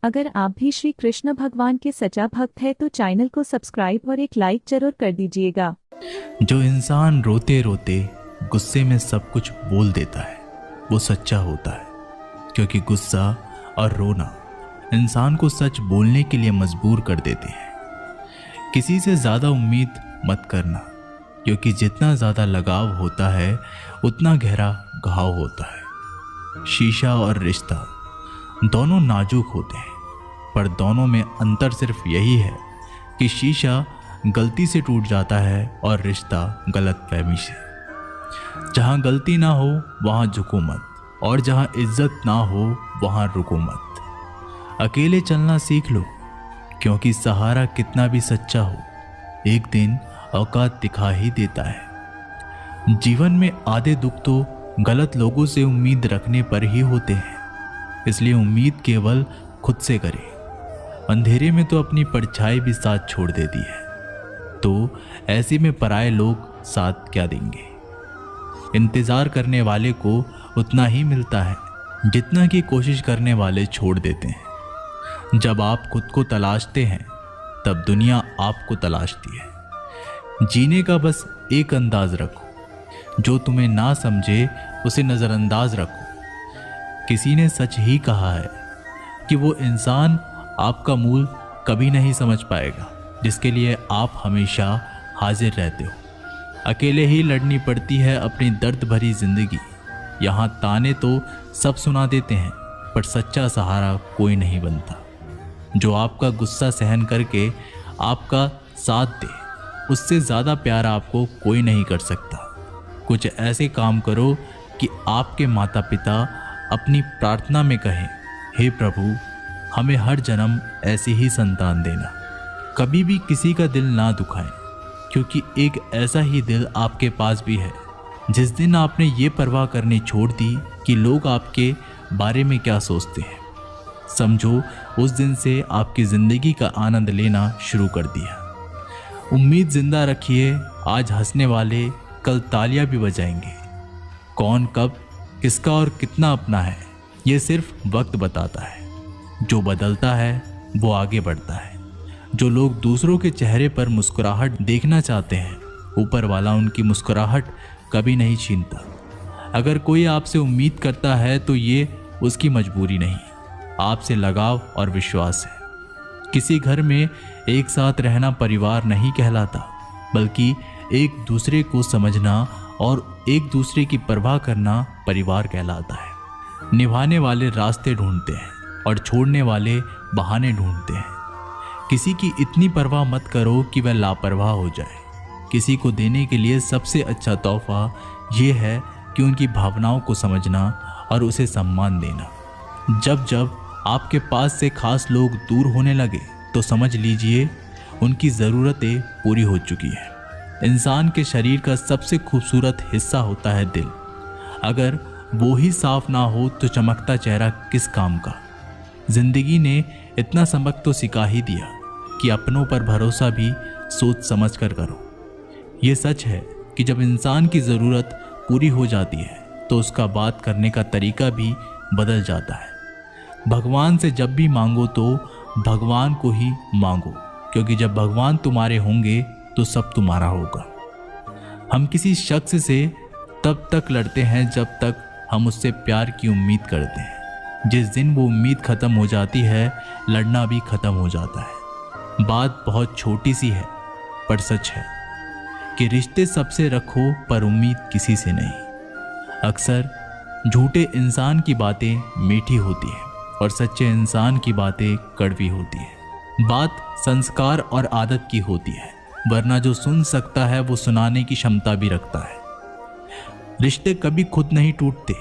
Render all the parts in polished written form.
अगर आप भी श्री कृष्ण भगवान के सच्चा भक्त है तो चैनल को सब्सक्राइब और एक लाइक जरूर कर दीजिएगा। जो इंसान रोते रोते गुस्से में सब कुछ बोल देता है वो सच्चा होता है, क्योंकि गुस्सा और रोना इंसान को सच बोलने के लिए मजबूर कर देते हैं। किसी से ज़्यादा उम्मीद मत करना, क्योंकि जितना ज़्यादा लगाव होता है उतना गहरा घाव होता है। शीशा और रिश्ता दोनों नाजुक होते हैं, पर दोनों में अंतर सिर्फ यही है कि शीशा गलती से टूट जाता है और रिश्ता गलतफहमी से। जहाँ गलती ना हो वहाँ झुको मत, और जहाँ इज्जत ना हो वहाँ रुको मत। अकेले चलना सीख लो, क्योंकि सहारा कितना भी सच्चा हो एक दिन औकात दिखा ही देता है। जीवन में आधे दुख तो गलत लोगों से उम्मीद रखने पर ही होते हैं, इसलिए उम्मीद केवल खुद से करें। अंधेरे में तो अपनी परछाई भी साथ छोड़ देती है, तो ऐसे में पराये लोग साथ क्या देंगे। इंतजार करने वाले को उतना ही मिलता है जितना कि कोशिश करने वाले छोड़ देते हैं। जब आप खुद को तलाशते हैं तब दुनिया आपको तलाशती है। जीने का बस एक अंदाज रखो, जो तुम्हें ना समझे उसे नज़रअंदाज रखो। किसी ने सच ही कहा है कि वो इंसान आपका मूल कभी नहीं समझ पाएगा जिसके लिए आप हमेशा हाजिर रहते हो। अकेले ही लड़नी पड़ती है अपनी दर्द भरी जिंदगी। यहाँ ताने तो सब सुना देते हैं, पर सच्चा सहारा कोई नहीं बनता। जो आपका गुस्सा सहन करके आपका साथ दे, उससे ज़्यादा प्यार आपको कोई नहीं कर सकता। कुछ ऐसे काम करो कि आपके माता पिता अपनी प्रार्थना में कहें, हे प्रभु हमें हर जन्म ऐसी ही संतान देना। कभी भी किसी का दिल ना दुखाएं, क्योंकि एक ऐसा ही दिल आपके पास भी है। जिस दिन आपने ये परवाह करनी छोड़ दी कि लोग आपके बारे में क्या सोचते हैं, समझो उस दिन से आपकी ज़िंदगी का आनंद लेना शुरू कर दिया। उम्मीद जिंदा रखिए, आज हंसने वाले कल तालियां भी बजाएंगे। कौन कब किसका और कितना अपना है ये सिर्फ वक्त बताता है। जो बदलता है वो आगे बढ़ता है। जो लोग दूसरों के चेहरे पर मुस्कुराहट देखना चाहते हैं, ऊपर वाला उनकी मुस्कुराहट कभी नहीं छीनता। अगर कोई आपसे उम्मीद करता है तो ये उसकी मजबूरी नहीं, आपसे लगाव और विश्वास है। किसी घर में एक साथ रहना परिवार नहीं कहलाता, बल्कि एक दूसरे को समझना और एक दूसरे की परवाह करना परिवार कहलाता है। निभाने वाले रास्ते ढूंढते हैं और छोड़ने वाले बहाने ढूंढते हैं। किसी की इतनी परवाह मत करो कि वह लापरवाह हो जाए। किसी को देने के लिए सबसे अच्छा तोहफा ये है कि उनकी भावनाओं को समझना और उसे सम्मान देना। जब जब आपके पास से खास लोग दूर होने लगे तो समझ लीजिए उनकी ज़रूरतें पूरी हो चुकी हैं। इंसान के शरीर का सबसे खूबसूरत हिस्सा होता है दिल। अगर वो ही साफ ना हो तो चमकता चेहरा किस काम का। जिंदगी ने इतना सबक तो सिखा ही दिया कि अपनों पर भरोसा भी सोच समझ कर करो। ये सच है कि जब इंसान की ज़रूरत पूरी हो जाती है तो उसका बात करने का तरीका भी बदल जाता है। भगवान से जब भी मांगो तो भगवान को ही मांगो, क्योंकि जब भगवान तुम्हारे होंगे तो सब तुम्हारा होगा। हम किसी शख्स से तब तक लड़ते हैं जब तक हम उससे प्यार की उम्मीद करते हैं। जिस दिन वो उम्मीद ख़त्म हो जाती है, लड़ना भी ख़त्म हो जाता है। बात बहुत छोटी सी है पर सच है कि रिश्ते सबसे रखो पर उम्मीद किसी से नहीं। अक्सर झूठे इंसान की बातें मीठी होती है और सच्चे इंसान की बातें कड़वी होती है। बात संस्कार और आदत की होती है, वरना जो सुन सकता है वो सुनाने की क्षमता भी रखता है। रिश्ते कभी खुद नहीं टूटते,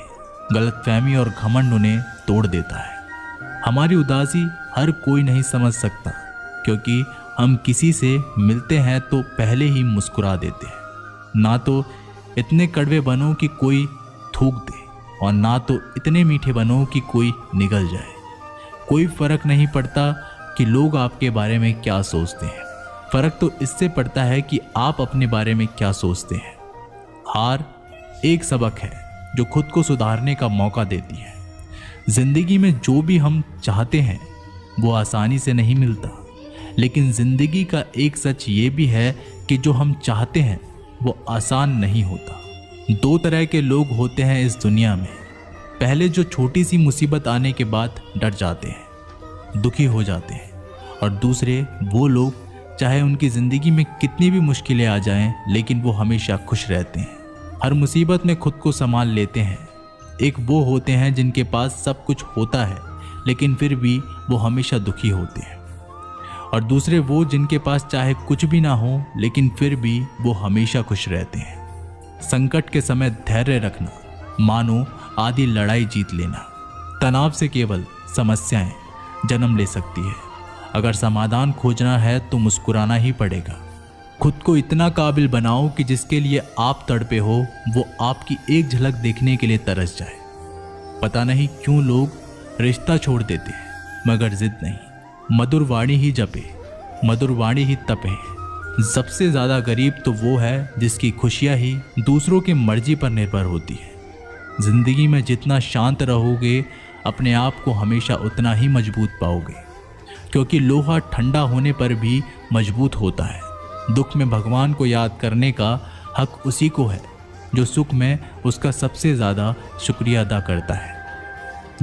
गलतफहमी और घमंड उन्हें तोड़ देता है। हमारी उदासी हर कोई नहीं समझ सकता, क्योंकि हम किसी से मिलते हैं तो पहले ही मुस्कुरा देते हैं। ना तो इतने कड़वे बनो कि कोई थूक दे, और ना तो इतने मीठे बनो कि कोई निगल जाए। कोई फर्क नहीं पड़ता कि लोग आपके बारे में क्या सोचते हैं, फर्क तो इससे पड़ता है कि आप अपने बारे में क्या सोचते हैं। हार एक सबक है जो खुद को सुधारने का मौका देती है। जिंदगी में जो भी हम चाहते हैं वो आसानी से नहीं मिलता। लेकिन ज़िंदगी का एक सच ये भी है कि जो हम चाहते हैं वो आसान नहीं होता। दो तरह के लोग होते हैं इस दुनिया में। पहले जो छोटी सी मुसीबत आने के बाद डर जाते हैं, दुखी हो जाते हैं, और दूसरे वो लोग चाहे उनकी ज़िंदगी में कितनी भी मुश्किलें आ जाएं लेकिन वो हमेशा खुश रहते हैं, हर मुसीबत में खुद को संभाल लेते हैं। एक वो होते हैं जिनके पास सब कुछ होता है लेकिन फिर भी वो हमेशा दुखी होते हैं, और दूसरे वो जिनके पास चाहे कुछ भी ना हो लेकिन फिर भी वो हमेशा खुश रहते हैं। संकट के समय धैर्य रखना मानो आधी लड़ाई जीत लेना। तनाव से केवल समस्याएं जन्म ले सकती है। अगर समाधान खोजना है तो मुस्कुराना ही पड़ेगा। खुद को इतना काबिल बनाओ कि जिसके लिए आप तड़पे हो वो आपकी एक झलक देखने के लिए तरस जाए। पता नहीं क्यों लोग रिश्ता छोड़ देते हैं मगर जिद नहीं। मधुर वाणी ही जपे, मधुर वाणी ही तपे। सबसे ज़्यादा गरीब तो वो है जिसकी खुशियाँ ही दूसरों की मर्जी पर निर्भर होती है। जिंदगी में जितना शांत रहोगे अपने आप को हमेशा उतना ही मजबूत पाओगे, क्योंकि लोहा ठंडा होने पर भी मजबूत होता है। दुख में भगवान को याद करने का हक उसी को है जो सुख में उसका सबसे ज़्यादा शुक्रिया अदा करता है।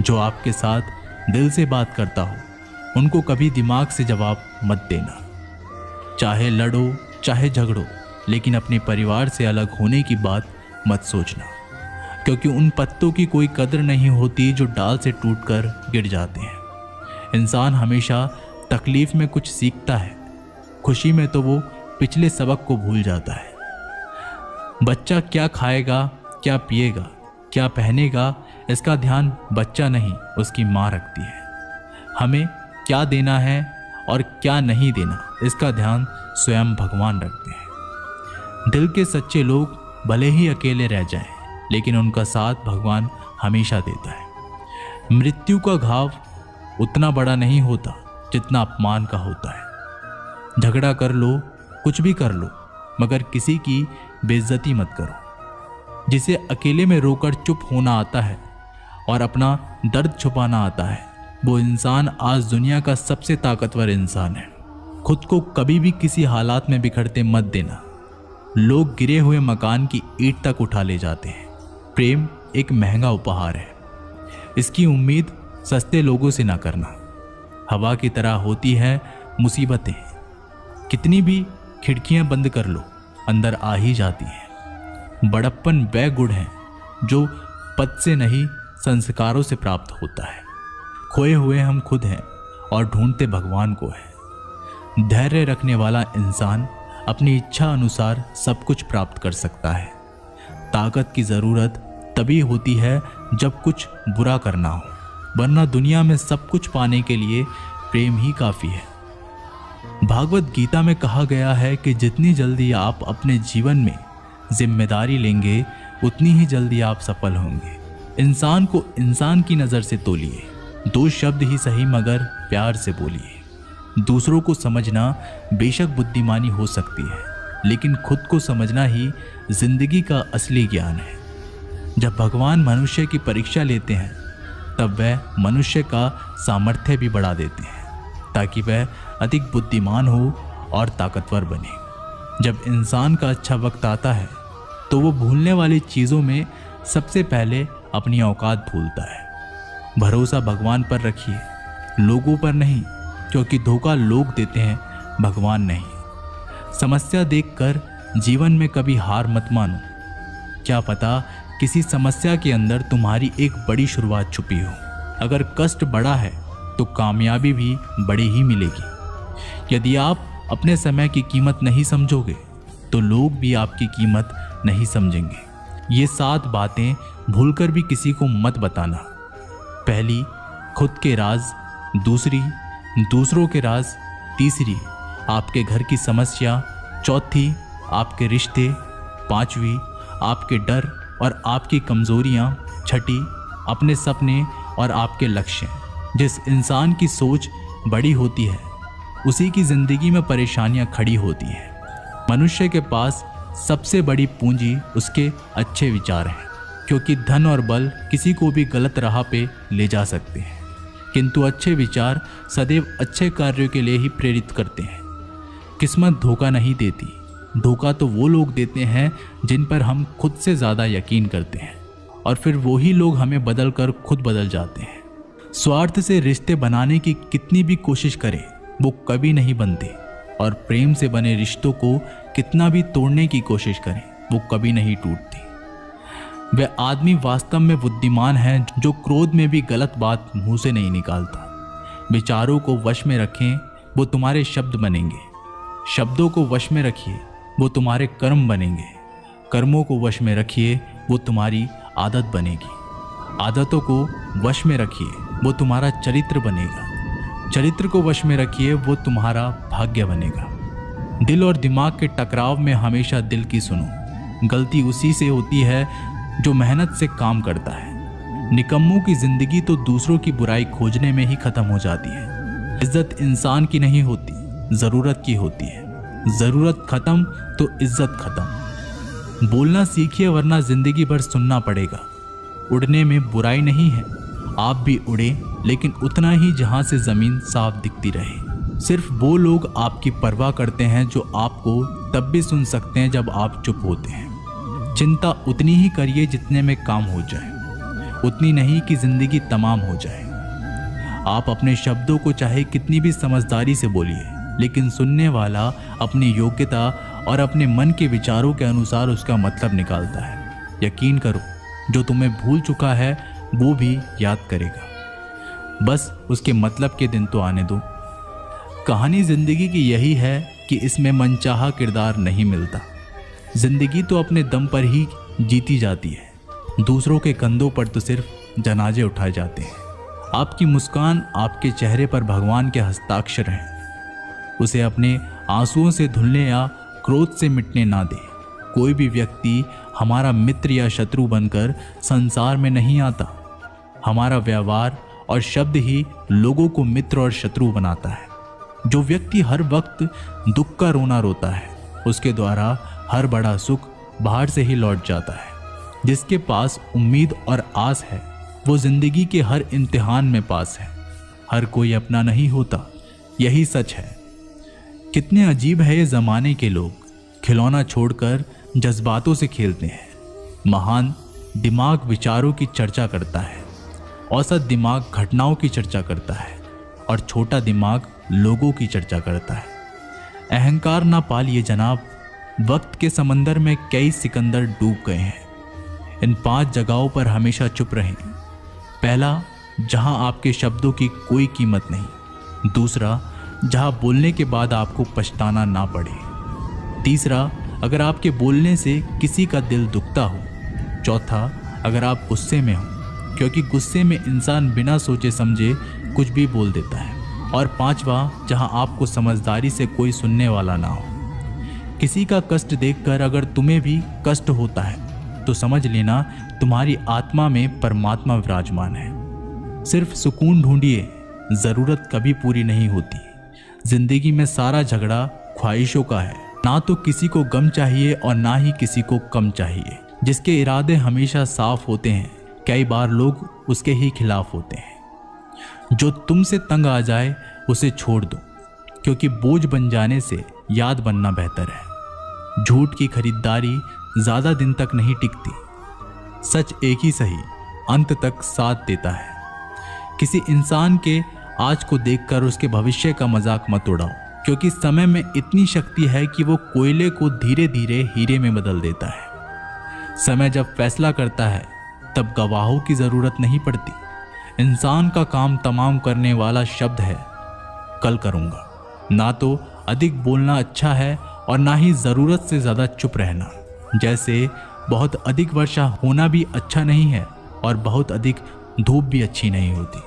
जो आपके साथ दिल से बात करता हो उनको कभी दिमाग से जवाब मत देना। चाहे लड़ो चाहे झगड़ो, लेकिन अपने परिवार से अलग होने की बात मत सोचना, क्योंकि उन पत्तों की कोई कदर नहीं होती जो डाल से टूटकर गिर जाते हैं। इंसान हमेशा तकलीफ में कुछ सीखता है, खुशी में तो वो पिछले सबक को भूल जाता है। बच्चा क्या खाएगा, क्या पिएगा, क्या पहनेगा, इसका ध्यान बच्चा नहीं उसकी माँ रखती है। हमें क्या देना है और क्या नहीं देना, इसका ध्यान स्वयं भगवान रखते हैं। दिल के सच्चे लोग भले ही अकेले रह जाएं, लेकिन उनका साथ भगवान हमेशा देता है। मृत्यु का घाव उतना बड़ा नहीं होता जितना अपमान का होता है। झगड़ा कर लो, कुछ भी कर लो, मगर किसी की बेइज्जती मत करो। जिसे अकेले में रोकर चुप होना आता है और अपना दर्द छुपाना आता है, वो इंसान आज दुनिया का सबसे ताकतवर इंसान है। खुद को कभी भी किसी हालात में बिखरते मत देना। लोग गिरे हुए मकान की ईंट तक उठा ले जाते हैं। प्रेम एक महंगा उपहार है, इसकी उम्मीद सस्ते लोगों से ना करना। हवा की तरह होती है मुसीबतें, कितनी भी खिड़कियां बंद कर लो अंदर आ ही जाती हैं। बड़प्पन वह गुण है जो पद से नहीं संस्कारों से प्राप्त होता है। खोए हुए हम खुद हैं और ढूंढते भगवान को है। धैर्य रखने वाला इंसान अपनी इच्छा अनुसार सब कुछ प्राप्त कर सकता है। ताकत की ज़रूरत तभी होती है जब कुछ बुरा करना हो, वरना दुनिया में सब कुछ पाने के लिए प्रेम ही काफ़ी है। भागवत गीता में कहा गया है कि जितनी जल्दी आप अपने जीवन में जिम्मेदारी लेंगे उतनी ही जल्दी आप सफल होंगे। इंसान को इंसान की नज़र से तोलिए, दो शब्द ही सही मगर प्यार से बोलिए। दूसरों को समझना बेशक बुद्धिमानी हो सकती है, लेकिन खुद को समझना ही जिंदगी का असली ज्ञान है। जब भगवान मनुष्य की परीक्षा लेते हैं तब वह मनुष्य का सामर्थ्य भी बढ़ा देते हैं ताकि वह अधिक बुद्धिमान हो और ताकतवर बने। जब इंसान का अच्छा वक्त आता है तो वो भूलने वाली चीज़ों में सबसे पहले अपनी औकात भूलता है। भरोसा भगवान पर रखिए, लोगों पर नहीं, क्योंकि धोखा लोग देते हैं, भगवान नहीं। समस्या देखकर जीवन में कभी हार मत मानो। क्या पता किसी समस्या के अंदर तुम्हारी एक बड़ी शुरुआत छुपी हो। अगर कष्ट बड़ा है तो कामयाबी भी बड़ी ही मिलेगी। यदि आप अपने समय की कीमत नहीं समझोगे तो लोग भी आपकी कीमत नहीं समझेंगे। ये 7 बातें भूलकर भी किसी को मत बताना। पहली, खुद के राज। दूसरी, दूसरों के राज। तीसरी, आपके घर की समस्या। चौथी, आपके रिश्ते। पांचवी, आपके डर और आपकी कमजोरियां। छठी, अपने सपने और आपके लक्ष्य। जिस इंसान की सोच बड़ी होती है उसी की जिंदगी में परेशानियां खड़ी होती हैं। मनुष्य के पास सबसे बड़ी पूंजी उसके अच्छे विचार हैं, क्योंकि धन और बल किसी को भी गलत राह पे ले जा सकते हैं। किंतु अच्छे विचार सदैव अच्छे कार्यों के लिए ही प्रेरित करते हैं। किस्मत धोखा नहीं देती, धोखा तो वो लोग देते हैं जिन पर हम खुद से ज़्यादा यकीन करते हैं, और फिर वही लोग हमें बदल कर खुद बदल जाते हैं। स्वार्थ से रिश्ते बनाने की कितनी भी कोशिश करें वो कभी नहीं बनते, और प्रेम से बने रिश्तों को कितना भी तोड़ने की कोशिश करें वो कभी नहीं टूटती। वह आदमी वास्तव में बुद्धिमान है जो क्रोध में भी गलत बात मुंह से नहीं निकालता। विचारों को वश में रखें, वो तुम्हारे शब्द बनेंगे। शब्दों को वश में रखिए, वो तुम्हारे कर्म बनेंगे। कर्मों को वश में रखिए, वो तुम्हारी आदत बनेगी। आदतों को वश में रखिए, वो तुम्हारा चरित्र बनेगा। चरित्र को वश में रखिए, वो तुम्हारा भाग्य बनेगा। दिल और दिमाग के टकराव में हमेशा दिल की सुनो। गलती उसी से होती है जो मेहनत से काम करता है। निकम्मों की जिंदगी तो दूसरों की बुराई खोजने में ही खत्म हो जाती है। इज्जत इंसान की नहीं होती, जरूरत की होती है। जरूरत खत्म तो इज्जत खत्म। बोलना सीखिए वरना जिंदगी भर सुनना पड़ेगा। उड़ने में बुराई नहीं है, आप भी उड़े लेकिन उतना ही जहां से जमीन साफ दिखती रहे। सिर्फ वो लोग आपकी परवाह करते हैं जो आपको तब भी सुन सकते हैं जब आप चुप होते हैं। चिंता उतनी ही करिए जितने में काम हो जाए, उतनी नहीं कि जिंदगी तमाम हो जाए। आप अपने शब्दों को चाहे कितनी भी समझदारी से बोलिए, लेकिन सुनने वाला अपनी योग्यता और अपने मन के विचारों के अनुसार उसका मतलब निकालता है। यकीन करो, जो तुम्हें भूल चुका है वो भी याद करेगा। बस उसके मतलब के दिन तो आने दो। कहानी जिंदगी की यही है कि इसमें मनचाहा किरदार नहीं मिलता। जिंदगी तो अपने दम पर ही जीती जाती है। दूसरों के कंधों पर तो सिर्फ जनाजे उठाए जाते हैं। आपकी मुस्कान आपके चेहरे पर भगवान के हस्ताक्षर हैं। उसे अपने आंसुओं से धुलने या क्रोध से मिटने ना दे। कोई भी व्यक्ति हमारा मित्र या शत्रु बनकर संसार में नहीं आता। हमारा व्यवहार और शब्द ही लोगों को मित्र और शत्रु बनाता है। जो व्यक्ति हर वक्त दुख का रोना रोता है, उसके द्वारा हर बड़ा सुख बाहर से ही लौट जाता है। जिसके पास उम्मीद और आस है वो जिंदगी के हर इम्तिहान में पास है। हर कोई अपना नहीं होता, यही सच है। कितने अजीब है ये जमाने के लोग, खिलौना छोड़कर जज्बातों से खेलते हैं। महान दिमाग विचारों की चर्चा करता है, औसत दिमाग घटनाओं की चर्चा करता है, और छोटा दिमाग लोगों की चर्चा करता है। अहंकार ना पालिए जनाब, वक्त के समंदर में कई सिकंदर डूब गए हैं। इन 5 जगहों पर हमेशा चुप रहें। पहला, जहां आपके शब्दों की कोई कीमत नहीं। दूसरा, जहां बोलने के बाद आपको पछताना ना पड़े। तीसरा, अगर आपके बोलने से किसी का दिल दुखता हो। चौथा, अगर आप गुस्से में हो, क्योंकि गुस्से में इंसान बिना सोचे समझे कुछ भी बोल देता है। और पांचवा, जहां आपको समझदारी से कोई सुनने वाला ना हो। किसी का कष्ट देखकर अगर तुम्हें भी कष्ट होता है तो समझ लेना तुम्हारी आत्मा में परमात्मा विराजमान है। सिर्फ सुकून ढूंढिए, जरूरत कभी पूरी नहीं होती। जिंदगी में सारा झगड़ा ख्वाहिशों का है। ना तो किसी को गम चाहिए और ना ही किसी को कम चाहिए। जिसके इरादे हमेशा साफ होते हैं, कई बार लोग उसके ही खिलाफ होते हैं। जो तुमसे तंग आ जाए उसे छोड़ दो, क्योंकि बोझ बन जाने से याद बनना बेहतर है। झूठ की खरीदारी ज्यादा दिन तक नहीं टिकती। सच एक ही सही अंत तक साथ देता है। किसी इंसान के आज को देखकर उसके भविष्य का मजाक मत उड़ाओ, क्योंकि समय में इतनी शक्ति है कि वो कोयले को धीरे धीरे हीरे में बदल देता है। समय जब फैसला करता है तब गवाहों की जरूरत नहीं पड़ती। इंसान का काम तमाम करने वाला शब्द है कल करूंगा। ना तो अधिक बोलना अच्छा है और ना ही जरूरत से ज्यादा चुप रहना। जैसे बहुत अधिक वर्षा होना भी अच्छा नहीं है और बहुत अधिक धूप भी अच्छी नहीं होती।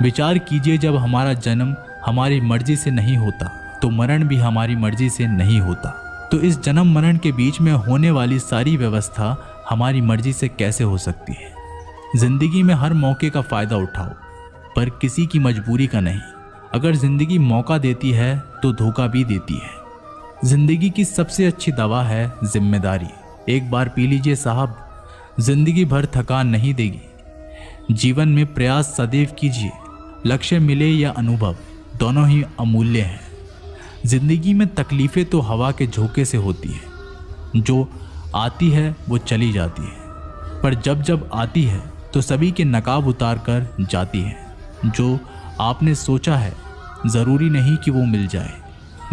विचार कीजिए, जब हमारा जन्म हमारी मर्जी से नहीं होता तो मरण भी हमारी मर्जी से नहीं होता। तो इस जन्म मरण के बीच में होने वाली सारी व्यवस्था हमारी मर्जी से कैसे हो सकती है। जिंदगी में हर मौके का फायदा उठाओ, पर किसी की मजबूरी का नहीं। अगर जिंदगी मौका देती है तो धोखा भी देती है। जिंदगी की सबसे अच्छी दवा है जिम्मेदारी। एक बार पी लीजिए साहब, जिंदगी भर थकान नहीं देगी। जीवन में प्रयास सदैव कीजिए, लक्ष्य मिले या अनुभव, दोनों ही अमूल्य हैं। जिंदगी में तकलीफें तो हवा के झोंके से होती है, जो आती है वो चली जाती है, पर जब जब आती है तो सभी के नकाब उतार कर जाती है। जो आपने सोचा है ज़रूरी नहीं कि वो मिल जाए,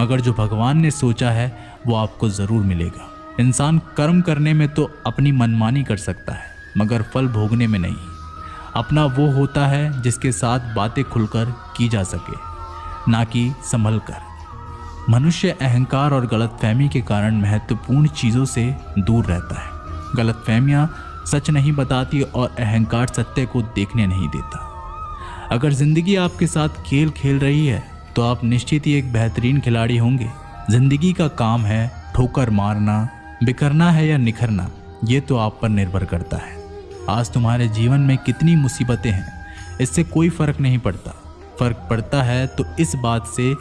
मगर जो भगवान ने सोचा है वो आपको ज़रूर मिलेगा। इंसान कर्म करने में तो अपनी मनमानी कर सकता है, मगर फल भोगने में नहीं। अपना वो होता है जिसके साथ बातें खुलकर की जा सके, ना कि संभल कर। मनुष्य अहंकार और गलतफहमी के कारण महत्वपूर्ण चीज़ों से दूर रहता है। गलतफहमियां सच नहीं बताती और अहंकार सत्य को देखने नहीं देता। अगर जिंदगी आपके साथ खेल खेल रही है तो आप निश्चित ही एक बेहतरीन खिलाड़ी होंगे। जिंदगी का काम है ठोकर मारना, बिखरना है या निखरना, ये तो आप पर निर्भर करता है। आज तुम्हारे जीवन में कितनी मुसीबतें हैं, इससे कोई फर्क नहीं पड़ता। फर्क पड़ता है तो इस बात से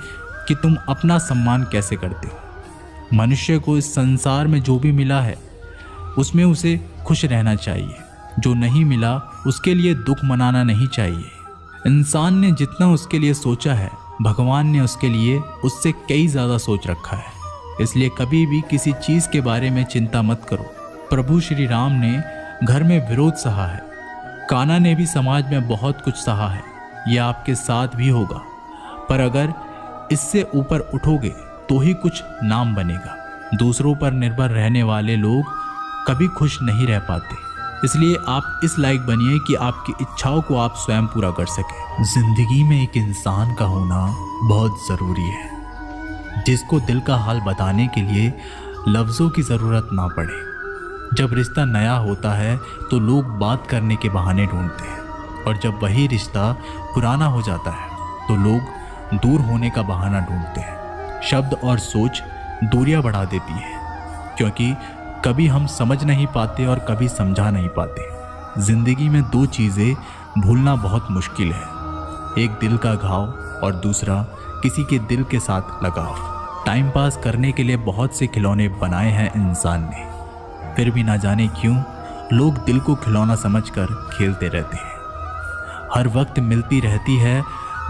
कि तुम अपना सम्मान कैसे करते हो। मनुष्य को इस संसार में जो भी मिला है उसमें उसे खुश रहना चाहिए। जो नहीं मिला उसके लिए दुख मनाना नहीं चाहिए। इंसान ने जितना उसके लिए सोचा है, भगवान ने उसके लिए उससे कई ज़्यादा सोच रखा है। इसलिए कभी भी किसी चीज़ के बारे में चिंता मत करो। प्रभु श्री राम ने घर में विरोध सहा है, कान्हा ने भी समाज में बहुत कुछ सहा है। यह आपके साथ भी होगा, पर अगर इससे ऊपर उठोगे तो ही कुछ नाम बनेगा। दूसरों पर निर्भर रहने वाले लोग कभी खुश नहीं रह पाते। इसलिए आप इस लायक बनिए कि आपकी इच्छाओं को आप स्वयं पूरा कर सकें। जिंदगी में एक इंसान का होना बहुत ज़रूरी है, जिसको दिल का हाल बताने के लिए लफ्ज़ों की ज़रूरत ना पड़े। जब रिश्ता नया होता है तो लोग बात करने के बहाने ढूंढते हैं, और जब वही रिश्ता पुराना हो जाता है तो लोग दूर होने का बहाना ढूंढते हैं। शब्द और सोच दूरियां बढ़ा देती है, क्योंकि कभी हम समझ नहीं पाते और कभी समझा नहीं पाते। जिंदगी में दो चीज़ें भूलना बहुत मुश्किल है, एक दिल का घाव और दूसरा किसी के दिल के साथ लगाव। टाइम पास करने के लिए बहुत से खिलौने बनाए हैं इंसान ने, फिर भी ना जाने क्यों लोग दिल को खिलौना समझकर खेलते रहते हैं। हर वक्त मिलती रहती है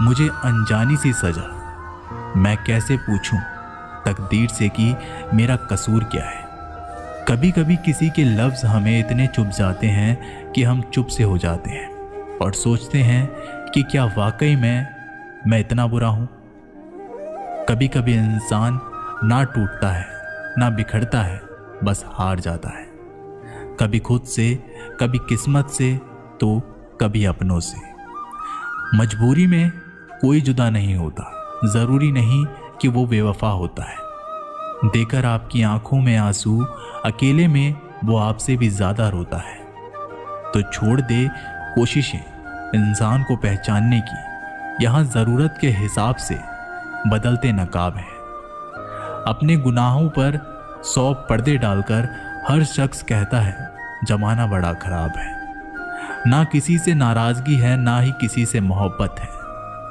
मुझे अनजानी सी सजा, मैं कैसे पूछूं तकदीर से कि मेरा कसूर क्या है। कभी कभी किसी के लफ्ज़ हमें इतने चुभ जाते हैं कि हम चुप से हो जाते हैं और सोचते हैं कि क्या वाकई में मैं इतना बुरा हूँ। कभी कभी इंसान ना टूटता है ना बिखरता है, बस हार जाता है, कभी खुद से, कभी किस्मत से, तो कभी अपनों से। मजबूरी में कोई जुदा नहीं होता, ज़रूरी नहीं कि वो बेवफा होता है। देकर आपकी आंखों में आंसू, अकेले में वो आपसे भी ज़्यादा रोता है। तो छोड़ दे कोशिशें इंसान को पहचानने की, यहाँ ज़रूरत के हिसाब से बदलते नकाब हैं। अपने गुनाहों पर 100 पर्दे डालकर हर शख्स कहता है जमाना बड़ा खराब है। ना किसी से नाराज़गी है, ना ही किसी से मोहब्बत है।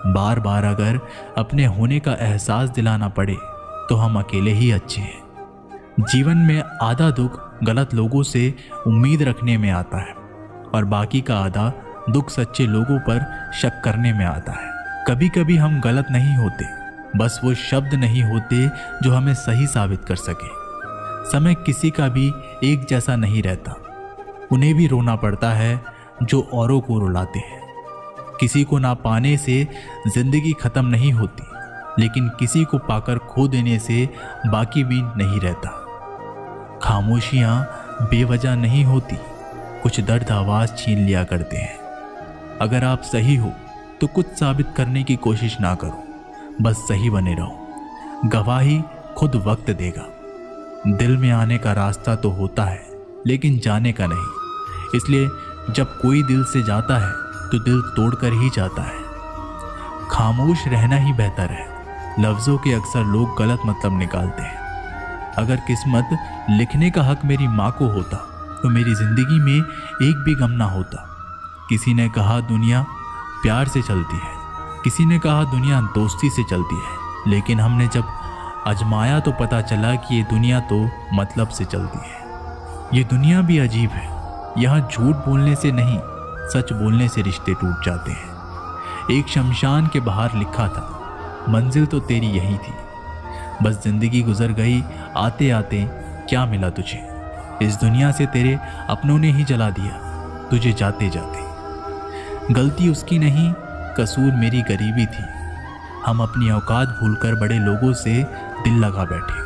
बार बार अगर अपने होने का एहसास दिलाना पड़े तो हम अकेले ही अच्छे हैं। जीवन में आधा दुख गलत लोगों से उम्मीद रखने में आता है, और बाकी का आधा दुख सच्चे लोगों पर शक करने में आता है। कभी कभी हम गलत नहीं होते, बस वो शब्द नहीं होते जो हमें सही साबित कर सके। समय किसी का भी एक जैसा नहीं रहता, उन्हें भी रोना पड़ता है जो औरों को रुलाते हैं। किसी को ना पाने से जिंदगी खत्म नहीं होती, लेकिन किसी को पाकर खो देने से बाकी भी नहीं रहता। खामोशियां बेवजह नहीं होती, कुछ दर्द आवाज छीन लिया करते हैं। अगर आप सही हो तो कुछ साबित करने की कोशिश ना करो, बस सही बने रहो। गवाही खुद वक्त देगा। दिल में आने का रास्ता तो होता है, लेकिन जाने का नहीं। इसलिए जब कोई दिल से जाता है तो दिल तोड़कर ही जाता है। खामोश रहना ही बेहतर है। लफ्ज़ों के अक्सर लोग गलत मतलब निकालते हैं। अगर किस्मत लिखने का हक मेरी माँ को होता तो मेरी ज़िंदगी में एक भी गम ना होता। किसी ने कहा दुनिया प्यार से चलती है, किसी ने कहा दुनिया दोस्ती से चलती है, लेकिन हमने जब आजमाया तो पता चला कि ये दुनिया तो मतलब से चलती है। ये दुनिया भी अजीब है, यहाँ झूठ बोलने से नहीं, सच बोलने से रिश्ते टूट जाते हैं। एक शमशान के बाहर लिखा था, मंजिल तो तेरी यही थी, बस जिंदगी गुजर गई आते आते, क्या मिला तुझे, इस दुनिया से तेरे अपनों ने ही जला दिया तुझे जाते जाते। गलती उसकी नहीं, कसूर मेरी गरीबी थी, हम अपनी औकात भूलकर बड़े लोगों से दिल लगा बैठे।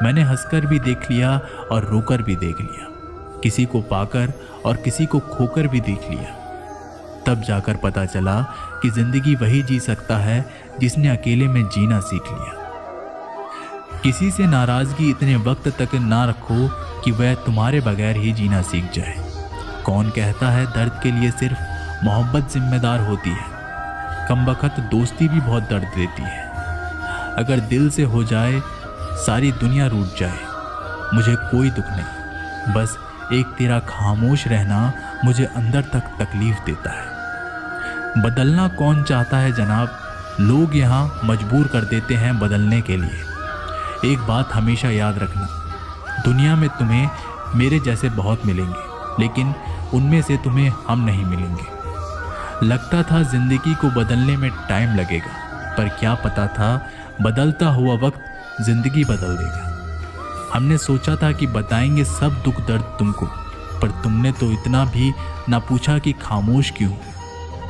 मैंने हंसकर भी देख लिया और रोकर भी देख लिया, किसी को पाकर और किसी को खोकर भी देख लिया। तब जाकर पता चला कि जिंदगी वही जी सकता है जिसने अकेले में जीना सीख लिया। किसी से नाराजगी इतने वक्त तक ना रखो कि वह तुम्हारे बगैर ही जीना सीख जाए। कौन कहता है दर्द के लिए सिर्फ मोहब्बत जिम्मेदार होती है, कमबख्त दोस्ती भी बहुत दर्द देती है। अगर दिल से हो जाए सारी दुनिया रूठ जाए, मुझे कोई दुख नहीं, बस एक तेरा खामोश रहना मुझे अंदर तक तकलीफ देता है। बदलना कौन चाहता है जनाब, लोग यहाँ मजबूर कर देते हैं बदलने के लिए। एक बात हमेशा याद रखना, दुनिया में तुम्हें मेरे जैसे बहुत मिलेंगे, लेकिन उनमें से तुम्हें हम नहीं मिलेंगे। लगता था जिंदगी को बदलने में टाइम लगेगा, पर क्या पता था बदलता हुआ वक्त जिंदगी बदल देगा। हमने सोचा था कि बताएंगे सब दुख दर्द तुमको, पर तुमने तो इतना भी ना पूछा कि खामोश क्यों।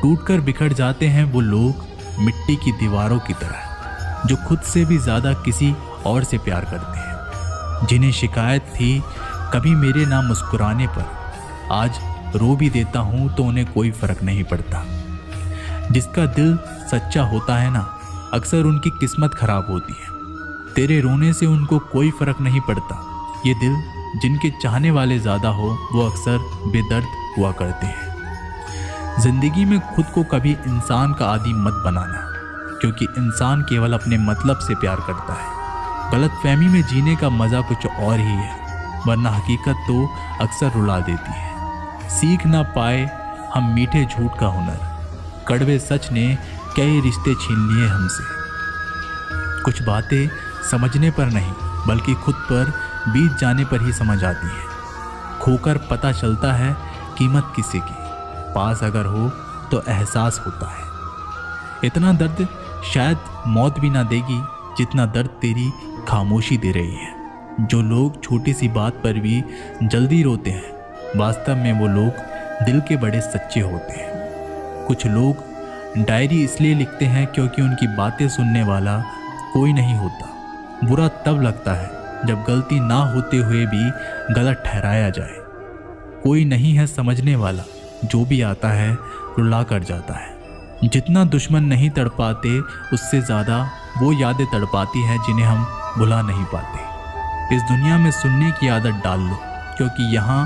टूटकर बिखर जाते हैं वो लोग मिट्टी की दीवारों की तरह, जो खुद से भी ज़्यादा किसी और से प्यार करते हैं। जिन्हें शिकायत थी कभी मेरे ना मुस्कुराने पर, आज रो भी देता हूँ तो उन्हें कोई फ़र्क नहीं पड़ता। जिसका दिल सच्चा होता है ना, अक्सर उनकी किस्मत खराब होती है। तेरे रोने से उनको कोई फ़र्क नहीं पड़ता। ये दिल जिनके चाहने वाले ज़्यादा हो, वो अक्सर बेदर्द हुआ करते हैं। ज़िंदगी में खुद को कभी इंसान का आदी मत बनाना, क्योंकि इंसान केवल अपने मतलब से प्यार करता है। गलतफहमी में जीने का मज़ा कुछ और ही है, वरना हकीकत तो अक्सर रुला देती है। सीख ना पाए हम मीठे झूठ का हुनर, कड़वे सच ने कई रिश्ते छीन लिए हमसे। कुछ बातें समझने पर नहीं, बल्कि खुद पर बीत जाने पर ही समझ आती हैं। खोकर पता चलता है कीमत किसी की, पास अगर हो तो एहसास होता है। इतना दर्द शायद मौत भी ना देगी जितना दर्द तेरी खामोशी दे रही है। जो लोग छोटी सी बात पर भी जल्दी रोते हैं, वास्तव में वो लोग दिल के बड़े सच्चे होते हैं। कुछ लोग डायरी इसलिए लिखते हैं क्योंकि उनकी बातें सुनने वाला कोई नहीं होता। बुरा तब लगता है जब गलती ना होते हुए भी गलत ठहराया जाए। कोई नहीं है समझने वाला, जो भी आता है रुला कर जाता है। जितना दुश्मन नहीं तड़पाते, उससे ज़्यादा वो यादें तड़पाती हैं जिन्हें हम भुला नहीं पाते। इस दुनिया में सुनने की आदत डाल लो, क्योंकि यहाँ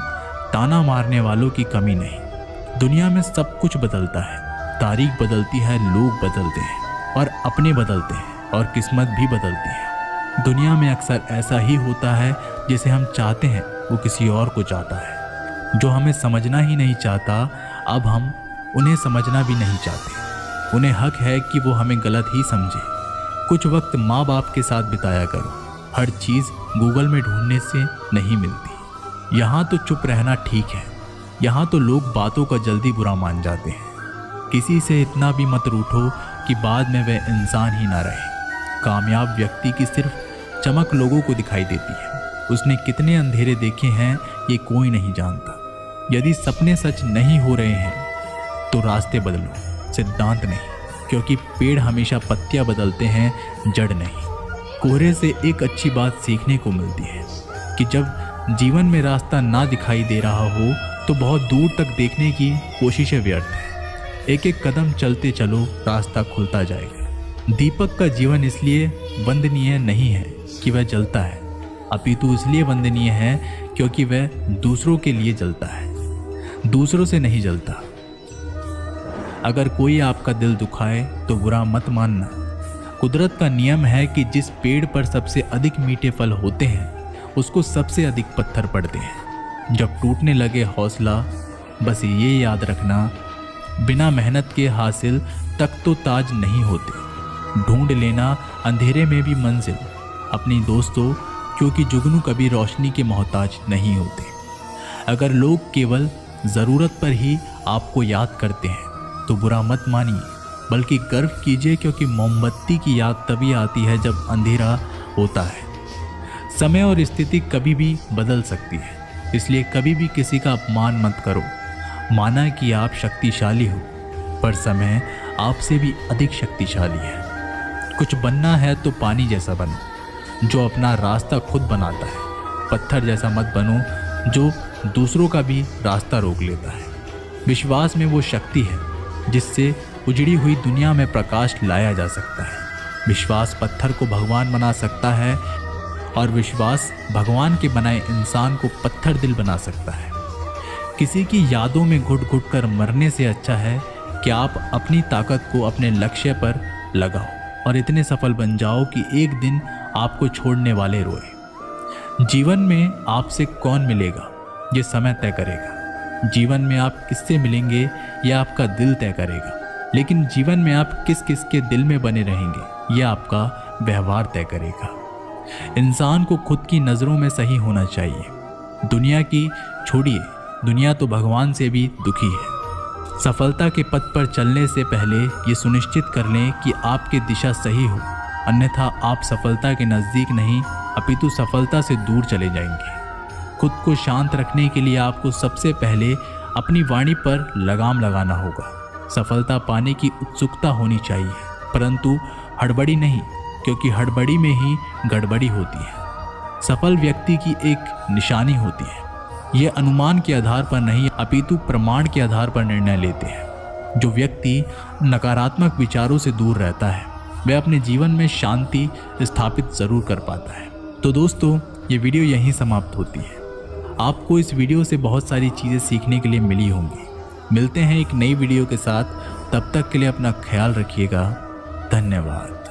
ताना मारने वालों की कमी नहीं। दुनिया में सब कुछ बदलता है, तारीख बदलती है, लोग बदलते हैं और अपने बदलते हैं, और किस्मत भी बदलती है। दुनिया में अक्सर ऐसा ही होता है, जिसे हम चाहते हैं वो किसी और को चाहता है। जो हमें समझना ही नहीं चाहता, अब हम उन्हें समझना भी नहीं चाहते। उन्हें हक है कि वो हमें गलत ही समझे। कुछ वक्त माँ बाप के साथ बिताया करो, हर चीज़ गूगल में ढूंढने से नहीं मिलती। यहाँ तो चुप रहना ठीक है, यहाँ तो लोग बातों का जल्दी बुरा मान जाते हैं। किसी से इतना भी मत रूठो कि बाद में वह इंसान ही ना रहे। कामयाब व्यक्ति की सिर्फ चमक लोगों को दिखाई देती है, उसने कितने अंधेरे देखे हैं ये कोई नहीं जानता। यदि सपने सच नहीं हो रहे हैं तो रास्ते बदलो, सिद्धांत नहीं, क्योंकि पेड़ हमेशा पत्तियां बदलते हैं, जड़ नहीं। कोहरे से एक अच्छी बात सीखने को मिलती है कि जब जीवन में रास्ता ना दिखाई दे रहा हो तो बहुत दूर तक देखने की कोशिशें व्यर्थ है। एक एक कदम चलते चलो, रास्ता खुलता जाएगा। दीपक का जीवन इसलिए वंदनीय नहीं है कि वह जलता है, अपितु इसलिए वंदनीय है क्योंकि वह दूसरों के लिए जलता है, दूसरों से नहीं जलता। अगर कोई आपका दिल दुखाए तो बुरा मत मानना। कुदरत का नियम है कि जिस पेड़ पर सबसे अधिक मीठे फल होते हैं, उसको सबसे अधिक पत्थर पड़ते हैं। जब टूटने लगे हौसला, बस ये याद रखना, बिना मेहनत के हासिल तक तो ताज नहीं होते। ढूंढ लेना अंधेरे में भी मंजिल अपनी दोस्तों, क्योंकि जुगनू कभी रोशनी के मोहताज नहीं होते। अगर लोग केवल ज़रूरत पर ही आपको याद करते हैं तो बुरा मत मानिए, बल्कि गर्व कीजिए, क्योंकि मोमबत्ती की याद तभी आती है जब अंधेरा होता है। समय और स्थिति कभी भी बदल सकती है, इसलिए कभी भी किसी का अपमान मत करो। माना कि आप शक्तिशाली हो, पर समय आपसे भी अधिक शक्तिशाली है। कुछ बनना है तो पानी जैसा बनो, जो अपना रास्ता खुद बनाता है। पत्थर जैसा मत बनो, जो दूसरों का भी रास्ता रोक लेता है। विश्वास में वो शक्ति है जिससे उजड़ी हुई दुनिया में प्रकाश लाया जा सकता है। विश्वास पत्थर को भगवान बना सकता है, और विश्वास भगवान के बनाए इंसान को पत्थर दिल बना सकता है। किसी की यादों में घुट घुट कर मरने से अच्छा है कि आप अपनी ताकत को अपने लक्ष्य पर लगाओ और इतने सफल बन जाओ कि एक दिन आपको छोड़ने वाले रोए। जीवन में आपसे कौन मिलेगा ये समय तय करेगा। जीवन में आप किससे मिलेंगे यह आपका दिल तय करेगा। लेकिन जीवन में आप किस किस के दिल में बने रहेंगे यह आपका व्यवहार तय करेगा। इंसान को खुद की नज़रों में सही होना चाहिए। दुनिया की छोड़िए, दुनिया तो भगवान से भी दुखी है। सफलता के पथ पर चलने से पहले ये सुनिश्चित कर लें कि आपकी दिशा सही हो, अन्यथा आप सफलता के नज़दीक नहीं अपितु सफलता से दूर चले जाएंगे। खुद को शांत रखने के लिए आपको सबसे पहले अपनी वाणी पर लगाम लगाना होगा। सफलता पाने की उत्सुकता होनी चाहिए, परंतु हड़बड़ी नहीं, क्योंकि हड़बड़ी में ही गड़बड़ी होती है। सफल व्यक्ति की एक निशानी होती है। ये अनुमान के आधार पर नहीं अपितु प्रमाण के आधार पर निर्णय लेते हैं। जो व्यक्ति नकारात्मक विचारों से दूर रहता है वह अपने जीवन में शांति स्थापित जरूर कर पाता है। तो दोस्तों, ये वीडियो यहीं समाप्त होती है। आपको इस वीडियो से बहुत सारी चीज़ें सीखने के लिए मिली होंगी। मिलते हैं एक नई वीडियो के साथ, तब तक के लिए अपना ख्याल रखिएगा। धन्यवाद।